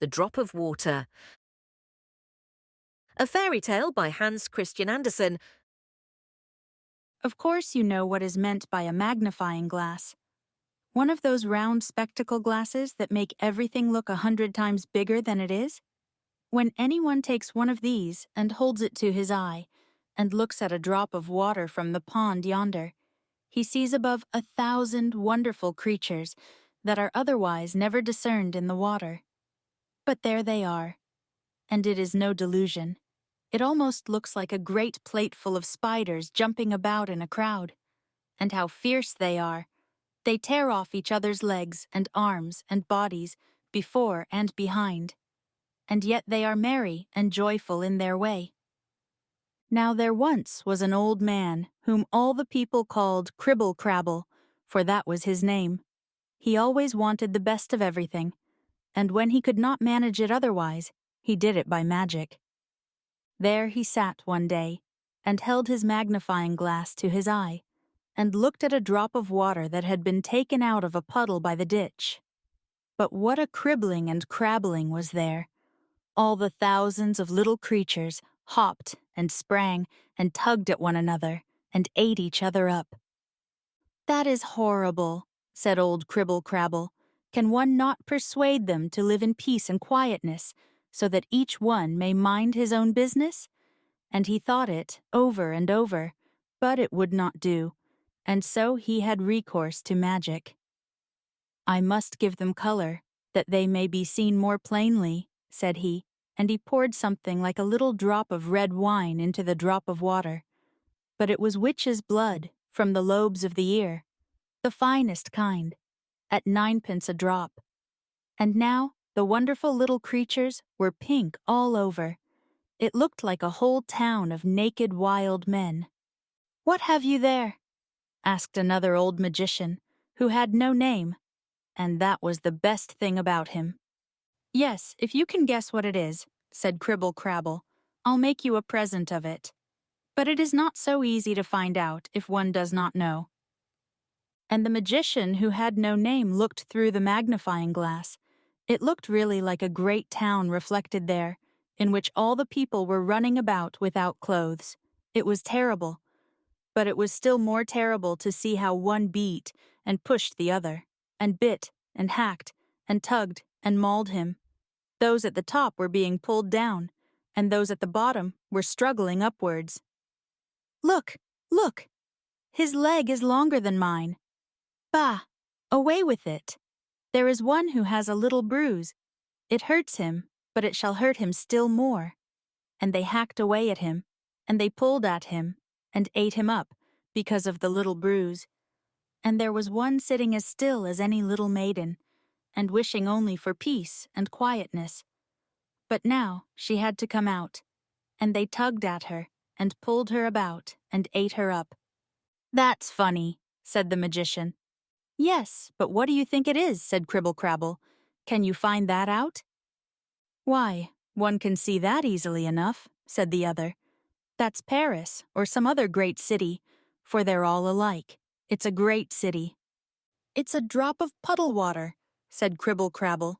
The Drop of Water. A fairy tale by Hans Christian Andersen. Of course you know what is meant by a magnifying glass. One of those round spectacle glasses that make everything look 100 times bigger than it is? When anyone takes one of these and holds it to his eye and looks at a drop of water from the pond yonder, he sees above 1,000 wonderful creatures that are otherwise never discerned in the water. But there they are, and it is no delusion. It almost looks like a great plate full of spiders jumping about in a crowd. And how fierce they are! They tear off each other's legs and arms and bodies, before and behind. And yet they are merry and joyful in their way. Now there once was an old man whom all the people called Cribble Crabble, for that was his name. He always wanted the best of everything, and when he could not manage it otherwise, he did it by magic. There he sat one day, and held his magnifying glass to his eye, and looked at a drop of water that had been taken out of a puddle by the ditch. But what a cribbling and crabbling was there! All the thousands of little creatures hopped and sprang and tugged at one another and ate each other up. "That is horrible," said old Cribble Crabble. "Can one not persuade them to live in peace and quietness, so that each one may mind his own business?" And he thought it over and over, but it would not do, and so he had recourse to magic. "I must give them color, that they may be seen more plainly," said he, and he poured something like a little drop of red wine into the drop of water. But it was witch's blood from the lobes of the ear, the finest kind, at 9 pence a drop. And now the wonderful little creatures were pink all over. It looked like a whole town of naked wild men. "What have you there?" asked another old magician, who had no name, and that was the best thing about him. "Yes, if you can guess what it is," said Cribble Crabble, "I'll make you a present of it. But it is not so easy to find out if one does not know." And the magician who had no name looked through the magnifying glass. It looked really like a great town reflected there, in which all the people were running about without clothes. It was terrible. But it was still more terrible to see how one beat and pushed the other, and bit and hacked and tugged and mauled him. Those at the top were being pulled down, and those at the bottom were struggling upwards. "Look, look! His leg is longer than mine. Bah! Away with it! There is one who has a little bruise. It hurts him, but it shall hurt him still more." And they hacked away at him, and they pulled at him, and ate him up, because of the little bruise. And there was one sitting as still as any little maiden, and wishing only for peace and quietness. But now she had to come out, and they tugged at her, and pulled her about, and ate her up. "That's funny," said the magician. "Yes, but what do you think it is?" said Cribble Crabble. "Can you find that out?" "Why, one can see that easily enough," said the other. "That's Paris, or some other great city, for they're all alike. It's a great city." "It's a drop of puddle water," said Cribble Crabble.